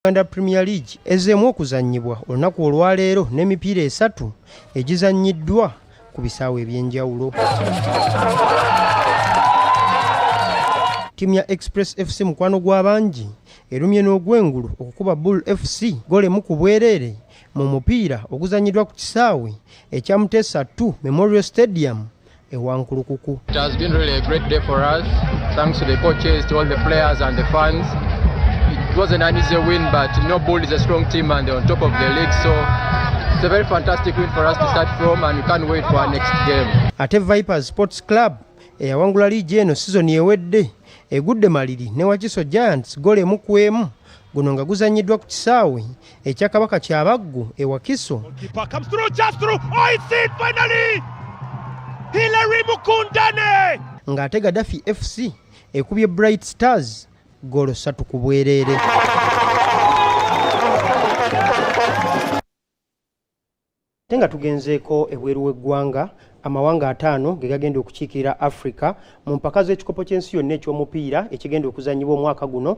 Uganda Premier Liigi ezamu okuzannyibwa olunaku olwaleero n'emipiira esatu egizannyiddwa ku bisaawe eby'enjawulo. Ttiimu ya Express FC mukwano gw'abangi erumye n'ogwengulu okukuba Bull FC Ggoolo emu ku bwereere mu mupiira oguzannyiddwa ku kisaawe ekya Esaatu Memorial Stadium ewankulukuku. It has been really a great day for us, thanks to the coaches, to all the players and the fans. It wasn't an easy win, but Bull is a strong team and they're on top of the league, so it's a very fantastic win for us to start from, and we can't wait for our next game. Ate Vipers Sports Club eyawangula Liigi eno sizoni ewedde egudde maliri ne Wakiso Giants Ggoolo emu ku emu, guno nga guzannyiddwa ku kisaawe ekya Kabaka Kyabaggu e Wakiso. Ng'ate Gaddafi FC ekubye Bright Stars Ggoolo 3 ku bwereere. Tenga tugenzeeko ebweru w'eggwanga, amawanga 5 ge gagenda okukiikirira Africa mu mpaka z'ekikopo ky'ensi yonna eky'omupiira ekigenda okuzannyibwa omwaka guno